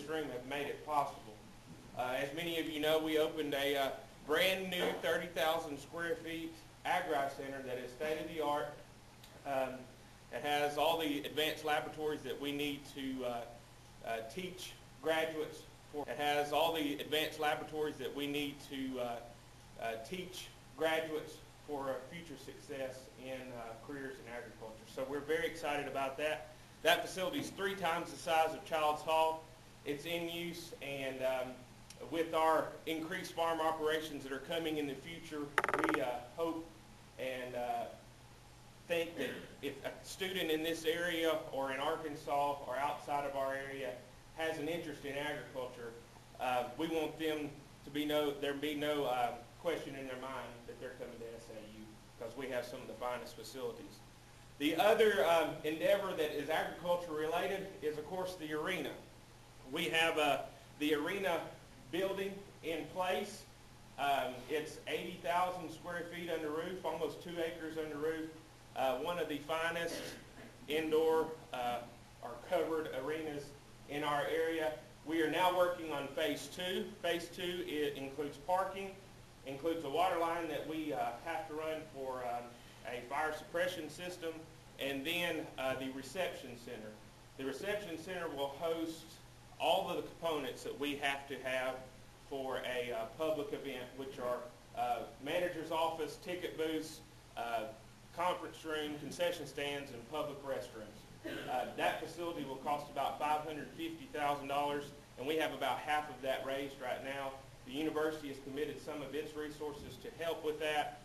this room have made it possible. As many of you know, we opened a brand new 30,000 square feet Agri Center that is state-of-the-art. It has all the advanced laboratories that we need to teach graduates. It has all the advanced laboratories that we need to teach graduates for future success in careers in agriculture. So we're very excited about that. That facility is 3 times the size of Childs Hall. It's in use, and with our increased farm operations that are coming in the future, we hope and think that if a student in this area or in Arkansas or outside of our area has an interest in agriculture, we want them to be there be no question in their mind that they're coming to SAU, because we have some of the finest facilities. The other endeavor that is agriculture related is, of course, the arena. We have the arena building in place. It's 80,000 square feet under roof, almost 2 acres under roof. One of the finest indoor or covered arenas in our area. We are now working on phase 2. Phase 2 includes parking, includes a water line that we have to run for a fire suppression system, and then the reception center. The reception center will host all of the components that we have to have for a public event, which are manager's office, ticket booths, conference room, concession stands, and public restrooms. That facility will cost about $550,000, and we have about half of that raised right now. The university has committed some of its resources to help with that,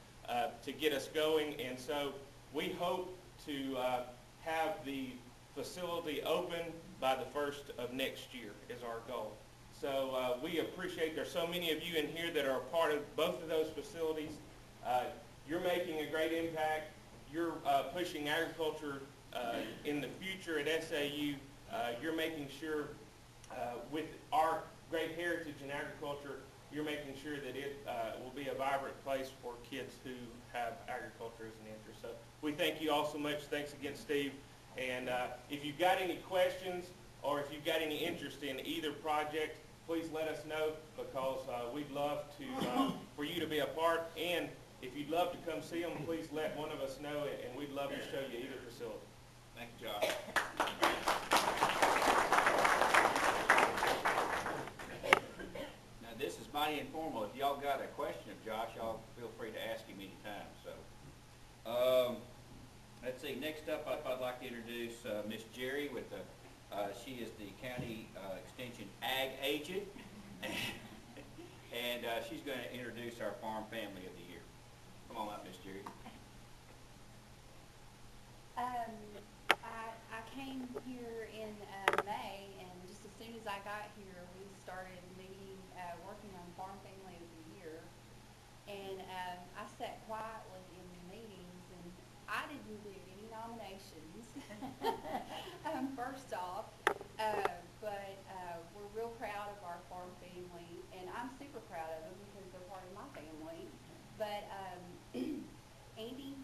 to get us going, and so we hope to have the facility open by the 1st of next year is our goal. So we appreciate there's so many of you in here that are a part of both of those facilities. You're making a great impact. You're pushing agriculture in the future at SAU. You're making sure with our great heritage in agriculture, you're making sure that it will be a vibrant place for kids who have agriculture as an interest. So we thank you all so much. Thanks again, Steve. And if you've got any questions or if you've got any interest in either project, please let us know, because we'd love to for you to be a part. And if you'd love to come see them, please let one of us know, and we'd love to show you either facility. Thank you, Josh. Now, this is mighty informal. If y'all got a question of Josh, y'all feel free to ask him anytime. So, let's see. Next up, I'd like to introduce Miss Jerri with the. She is the county extension ag agent, and she's going to introduce our farm family of the year. Come on up, Miss Jerri. I came here in May, and just as soon as I got here, we started meeting, working on Farm Family of the Year. And I sat quietly in the meetings, and I didn't do any nominations, first off. But we're real proud of our farm family, and I'm super proud of them because they're part of my family. But Andy,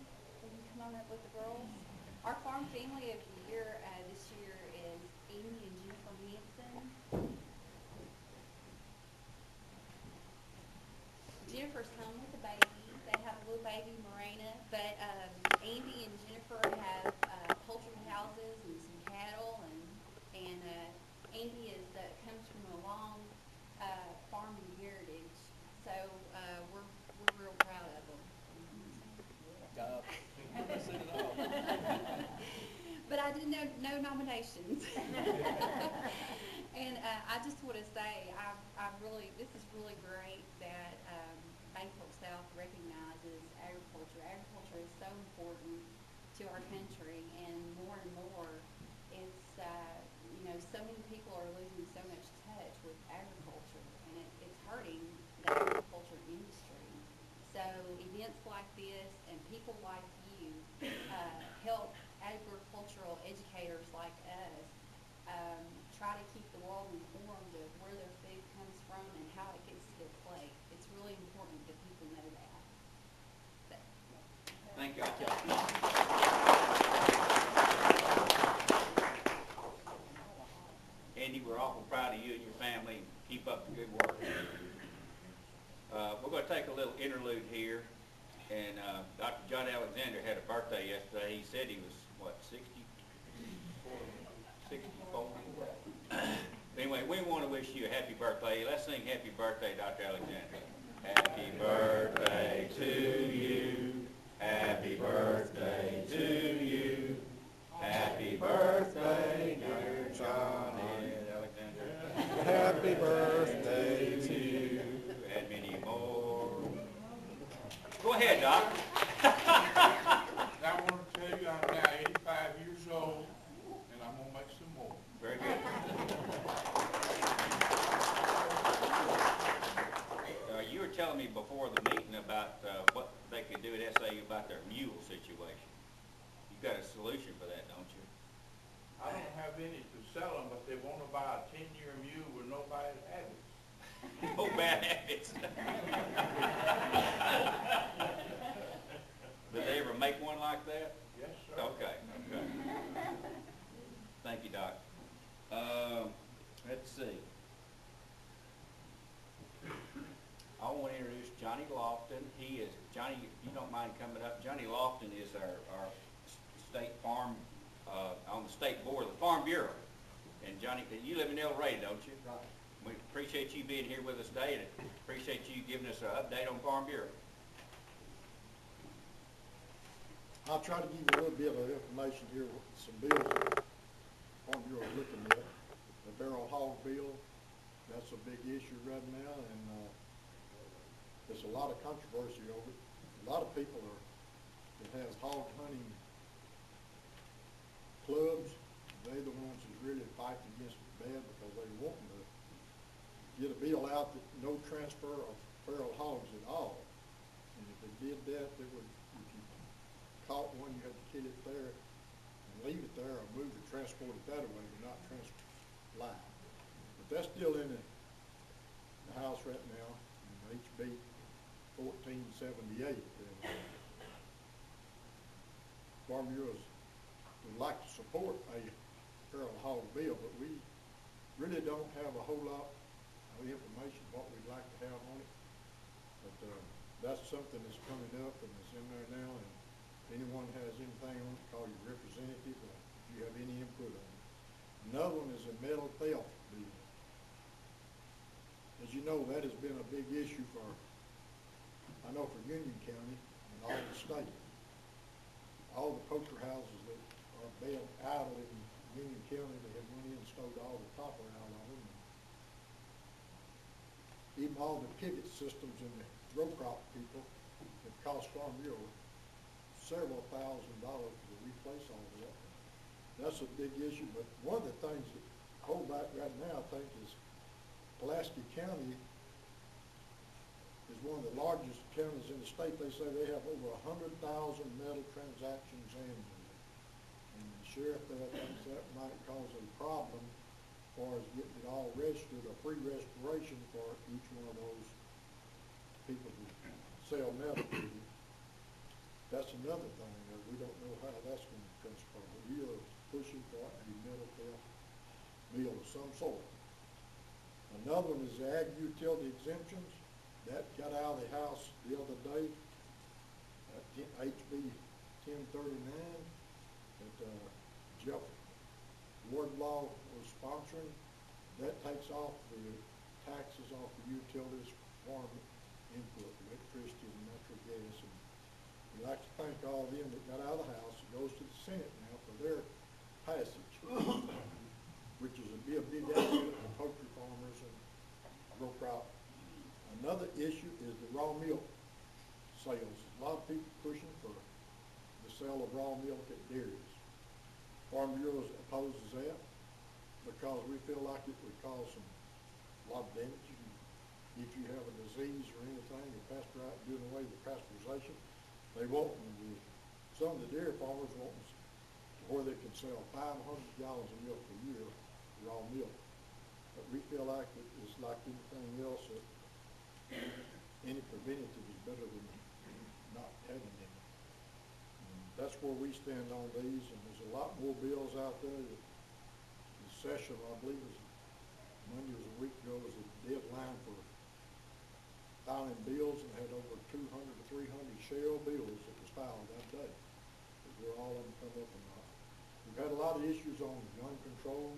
can you come on up with the girls? Our farm family of the year this year is Amy and Jennifer Hansen. Jennifer's home with a baby. They have a little baby, Morena. But Andy and Jennifer have poultry houses and some cattle, and Andy comes from a long farming heritage. So we're real proud of them. But I didn't know no nominations. And I just want to say, this is really great that BancorpSouth recognizes agriculture. Agriculture is so important to our country, and more, it's so many people are losing so much touch with agriculture, and it's hurting the agriculture industry. So events like this and people like you help agricultural educators like us try to keep the world informed of where their food comes from and how it gets to their plate. It's really important that people know that. Thank you. Andy, we're awful proud of you and your family, and keep up the good work. We're going to take a little interlude here, and Dr. John Alexander had a birthday yesterday. He said he was, what, 64? Anyway, we want to wish you a happy birthday. Let's sing happy birthday, Dr. Alexander. Happy birthday to you. Happy birthday to you. Happy birthday, dear John Alexander. Happy birthday to you. And many more. Go ahead, Doc. I want to tell you I'm now 85 years old, and I'm going to make some more. Very good. You were telling me before the meeting about what they could do at SAU about their mule situation. You've got a solution for that, don't you? I don't have any to sell them, but they want to buy a 10-year mule with no bad habits. No bad habits. Did they ever make one like that? Yes, sir. Okay. Thank you, Doc. Let's see. I want to introduce Johnny Loftin. He is, Johnny, if you don't mind coming up, Johnny Loftin is our state farm, on the state board of the Farm Bureau. And Johnny, you live in El Rey, don't you? Right. We appreciate you being here with us today, and appreciate you giving us an update on Farm Bureau. I'll try to give you a little bit of information here, some bills that Farm Bureau is looking at. The barrel hog bill, that's a big issue right now, and there's a lot of controversy over it. A lot of people that has hog hunting clubs, they're the ones that really fight against it bad because they want to get a bill out that no transfer of feral hogs at all. And if they did that, they would, if you caught one, you had to kill it there and leave it there, or move it, transport it that way, but not transport live. But that's still in the House right now, in HB 1478. Farm Bureau would like to support a feral hog bill, but we really don't have a whole lot of information what we'd like to have on it. But that's something that's coming up and it's in there now, and if anyone has anything on it, call your representative if you have any input on it. Another one is a metal theft bill. As you know, that has been a big issue for, I know, for Union County and all the state. All the poker houses that are built idle in Union County, they have went in and stowed all the copper out of them. Even all the pivot systems and the row crop people have cost Farm Bureau several $1,000s to replace all of that. That's a big issue, but one of the things that hold back right now, I think, is Pulaski County is one of the largest counties in the state. They say they have over 100,000 metal transactions annually. And the sheriff there thinks that might cause a problem as far as getting it all registered, a free restoration for each one of those people who sell metal to you. That's another thing. We don't know how that's going to transpire. We are pushing for a metal theft bill of some sort. Another one is the ag utility exemptions. That got out of the House the other day, HB 1039, that Jeff Wardlaw was sponsoring. That takes off the taxes off the utilities, farm input, electricity and natural gas. And we'd like to thank all of them that got out of the House. It goes to the Senate now for their passage, which is be a big asset for poultry farmers and row crop. Another issue is the raw milk sales. A lot of people pushing for the sale of raw milk at dairies. Farm Bureau opposes that because we feel like it would cause a lot of damage. If you have a disease or anything, doing away with pasteurization, they want some of the dairy farmers want where they can sell 500 gallons of milk a year, raw milk. But we feel like it's like anything else that any preventative is better than not having any. And that's where we stand on these, and there's a lot more bills out there. The session, I believe, is Monday was a week filing bills and had over 200 to 300 shell bills that was filed that day. Where all of them come up and we've had a lot of issues on gun control.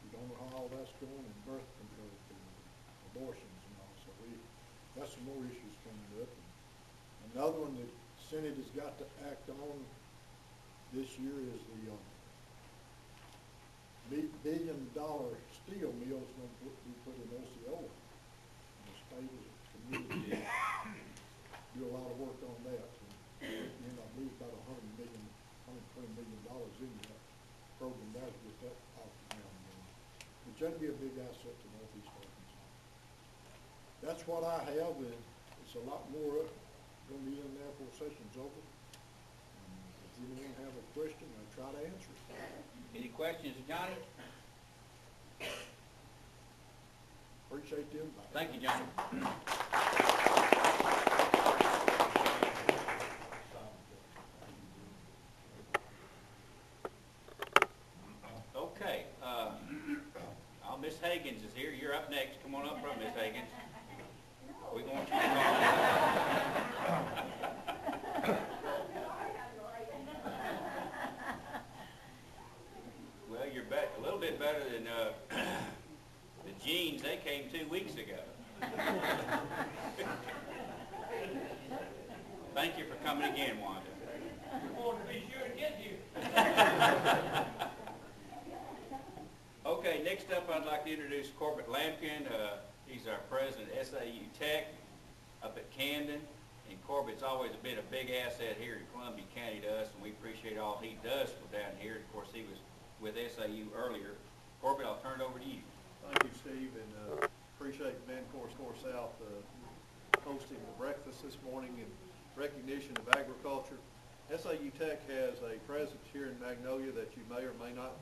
We don't know how all that's going, and birth control, abortions and all. So got some more issues coming up. And another one that Senate has got to act on this year is the $1 billion steel mill is going to be put in OCO. And the state as a community do a lot of work on that. And I believe about $120 million in that program there to get that off the ground again. Which that'd be a big asset to Northeast Arkansas. That's what I have, and it's a lot more going to be in there before session's over. If anyone have a question, I'll try to answer it. Any questions, Johnny? Appreciate the invite. Thank you, Johnny. Okay, Miss Higgins is here. You're up next. Come on up front, Miss Higgins. We want you to call. Well, you're a little bit better than the jeans. They came 2 weeks ago. Thank you for coming again, Wanda. We wanted to be sure to get here. Okay, next up I'd like to introduce Corbit Lamkin. He's our president of SAU-Tech up at Camden. And Corbit's always been a big asset here in Columbia County to us, and we appreciate all he does for down here. Of course, he was with SAU earlier. Corbit, I'll turn it over to you. Thank you, Steve, and appreciate BancorpSouth hosting the breakfast this morning in recognition of agriculture. SAU-Tech has a presence here in Magnolia that you may or may not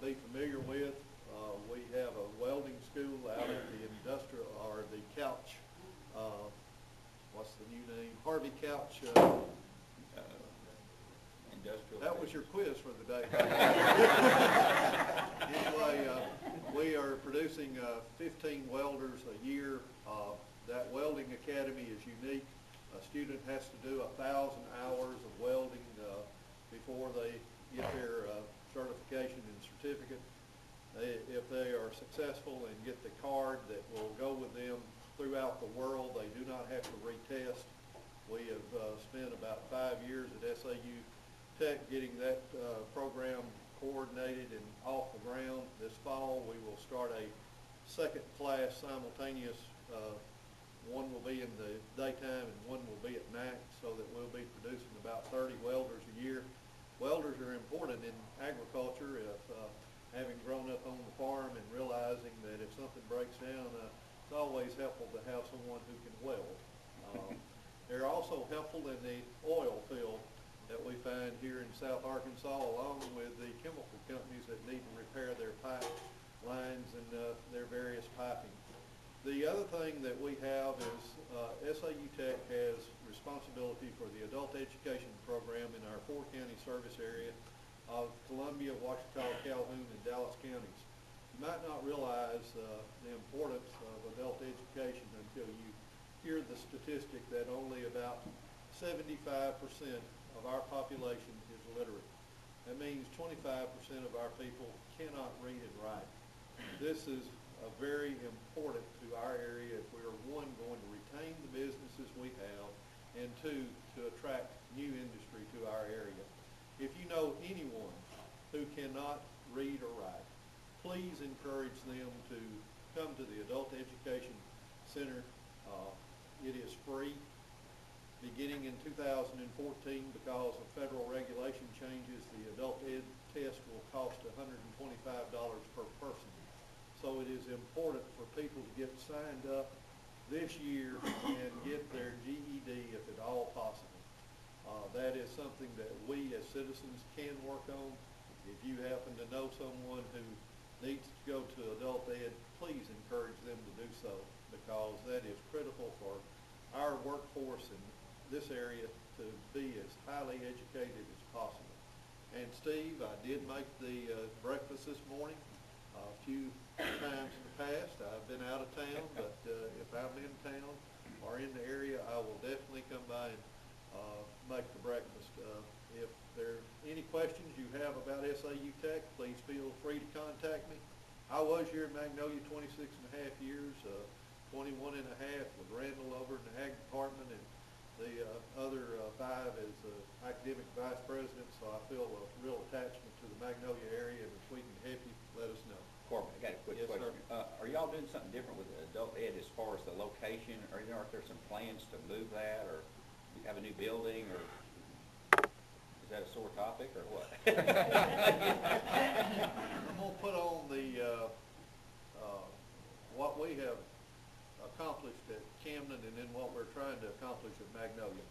be familiar with. We have a welding school out at the industrial, or the Couch, what's the new name? Harvey Couch. Industrial. That was your quiz for the day. Anyway, we are producing 15 welders a year. That welding academy is unique. A student has to do 1,000 hours of welding before they get their certification and certificate. If they are successful and get the card that will go with them throughout the world, they do not have to retest. We have spent about 5 years at SAU-Tech getting that program coordinated and off the ground. This fall we will start a second class simultaneous. One will be in the daytime and one will be at night, so that we'll be producing about 30 welders a year. Welders are important in agriculture. Having grown up on the farm and realizing that if something breaks down, it's always helpful to have someone who can weld. They're also helpful in the oil field that we find here in South Arkansas, along with the chemical companies that need to repair their pipe lines and their various piping. The other thing that we have is SAU-Tech has responsibility for the adult education program in our 4 county service area of Columbia, Ouachita, Calhoun, and Dallas counties. You might not realize the importance of adult education until you hear the statistic that only about 75% of our population is literate. That means 25% of our people cannot read and write. This is very important to our area if we are, one, going to retain the businesses we have, and two, to attract new industry to our area. If you know anyone who cannot read or write, please encourage them to come to the Adult Education Center. It is free. Beginning in 2014, because of federal regulation changes, the adult ed test will cost $125 per person. So it is important for people to get signed up this year and get their GED if at all possible. That is something that we as citizens can work on. If you happen to know someone who needs to go to adult ed, please encourage them to do so, because that is critical for our workforce in this area to be as highly educated as possible. And Steve, I did make the breakfast this morning a few times in the past. I've been out of town, but if if I'm in town or in the area, I will definitely come by and make the breakfast. If there are any questions you have about SAU-Tech, please feel free to contact me. I was here in Magnolia 26 and a half years, 21 and a half with Randall over in the ag department, and the other 5 as academic vice president, so I feel a real attachment to the Magnolia area, and if we can help you, let us know. Corbin, I got a quick Yes, question. sir. Are y'all doing something different with adult ed as far as the location? Are there some plans to move that, or have a new building, or is that a sore topic, or what? I'm gonna put on the, what we have accomplished at Camden and then what we're trying to accomplish at Magnolia.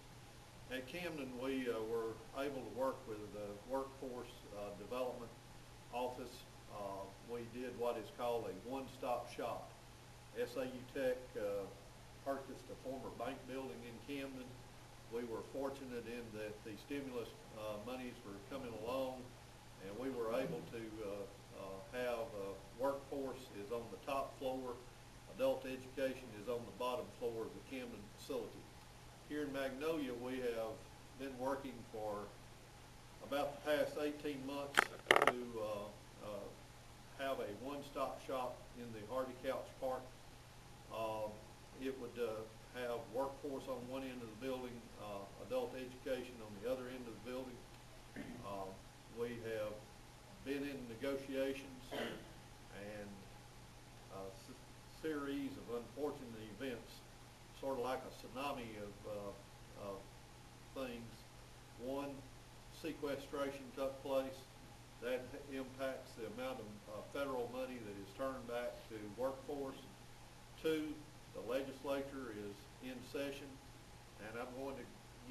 At Camden, we were able to work with the workforce development office. We did what is called a one-stop shop. SAU-Tech purchased a former bank building in Camden. We were fortunate in that the stimulus monies were coming along, and we were able to have workforce is on the top floor, adult education is on the bottom floor of the Camden facility. Here in Magnolia, we have been working for about the past 18 months to have a one-stop shop in the Harvey Couch Park. It would have workforce on one end of the building, adult education on the other end of the building. We have been in negotiations, and a series of unfortunate events, sort of like a tsunami of things. One, sequestration took place. That impacts the amount of federal money that is turned back to workforce. 2, the legislature is in session, and I'm going to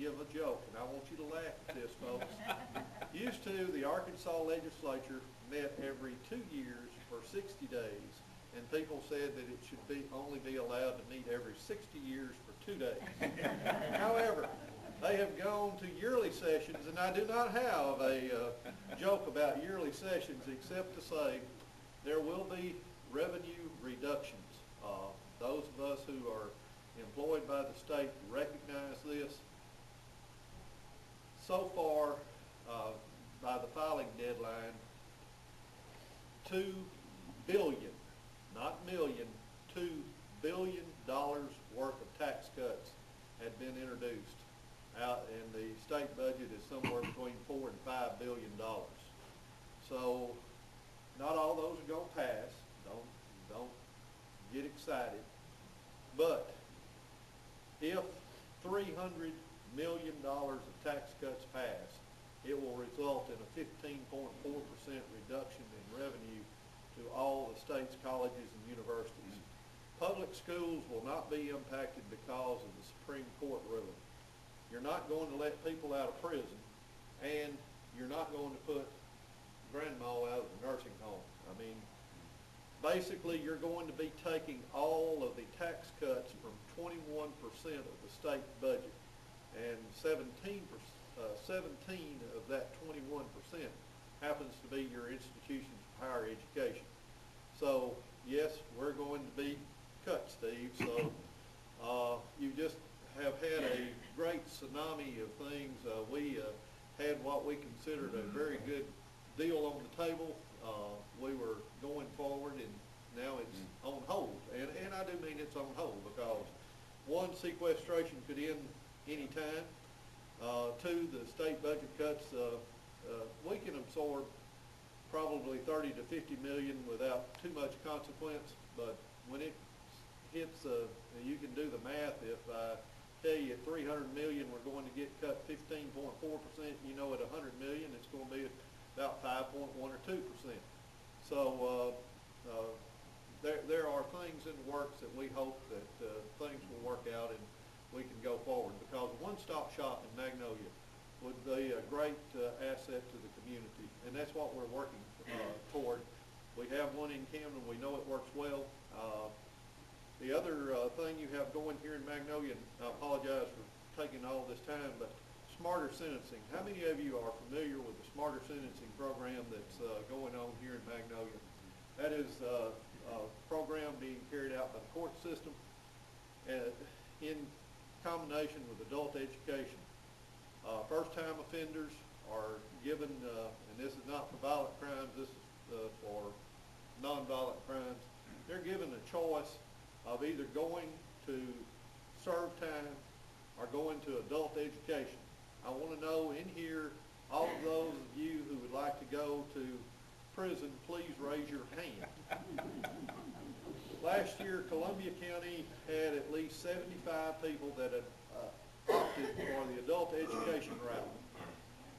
give a joke, and I want you to laugh at this, folks. Used to, the Arkansas legislature met every 2 years for 60 days, and people said that it should only be allowed to meet every 60 years for 2 days. However, they have gone to yearly sessions, and I do not have a joke about yearly sessions except to say there will be revenue reductions. Those of us who are employed by the state recognize this. So far, by the filing deadline, $2 billion, not million, $2 billion worth of tax cuts had been introduced out, and the state budget is somewhere between $4 and $5 billion. So, not all those are going to pass. Don't get excited. But if $300 million of tax cuts pass, it will result in a 15.4% reduction in revenue to all the state's colleges and universities. Public schools will not be impacted because of the Supreme Court ruling. You're not going to let people out of prison, and you're not going to put grandma out of the nursing home. I mean, basically, you're going to be taking all of the tax cuts from 21% of the state budget, and 17 of that 21% happens to be your institutions of higher education. So, yes, we're going to be cut, Steve. So, you just have had a great tsunami of things. We had what we considered a very good deal on the table. We were going forward, and now it's on hold. And I do mean it's on hold because, 1, sequestration could end any time. 2, the state budget cuts, we can absorb probably 30 to 50 million without too much consequence, but when it hits, you can do the math. If I tell you at 300 million we're going to get cut 15.4%, you know at 100 million it's going to be about 5.1 or 2%. So there are things in the works that we hope that things will work out and we can go forward, because a one-stop shop in Magnolia would be a great asset to the community, and that's what we're working toward. We have one in Camden. We know it works well. The other thing you have going here in Magnolia, and I apologize for taking all this time, but smarter sentencing. How many of you are familiar with the smarter sentencing program that's going on here in Magnolia? That is a program being carried out by the court system. in combination with adult education. First-time offenders are given, and this is not for violent crimes, this is for nonviolent crimes, they're given a choice of either going to serve time or going to adult education. I want to know in here, all of those of you who would like to go to prison, please raise your hand. Last year, Columbia County had at least 75 people that had opted for the adult education route.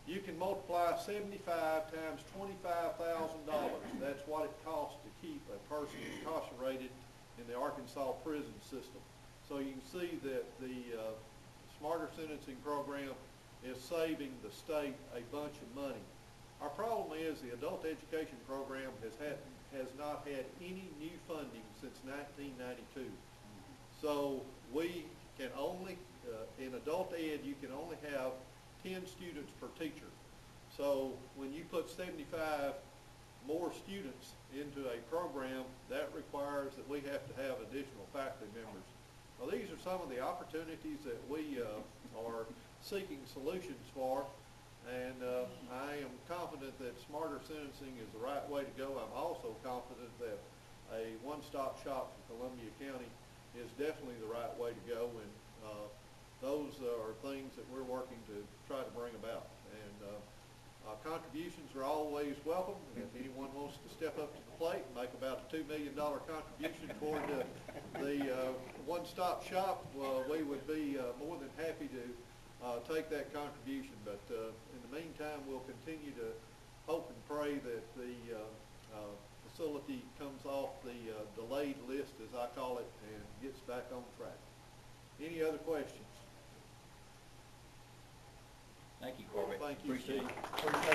You can multiply 75 times $25,000. That's what it costs to keep a person incarcerated in the Arkansas prison system. So you can see that the Smarter Sentencing Program is saving the state a bunch of money. Our problem is the adult education program has not had any new funding since 1992. So we can only, in adult ed, you can only have 10 students per teacher. So when you put 75 more students into a program, that requires that we have to have additional faculty members. Well, these are some of the opportunities that we are seeking solutions for, and I am confident that smarter sentencing is the right way to go. I'm also confident that a one-stop shop for Columbia County is definitely the right way to go, and those are things that we're working to try to bring about. And contributions are always welcome. If anyone wants to step up to the plate and make about a $2 million contribution toward the one-stop shop, we would be more than happy to take that contribution. But in the meantime, we'll continue to hope and pray that the facility comes off the delayed list, as I call it, and gets back on track. Any other questions? Thank you, Corbett. Thank you, Appreciate Steve. it.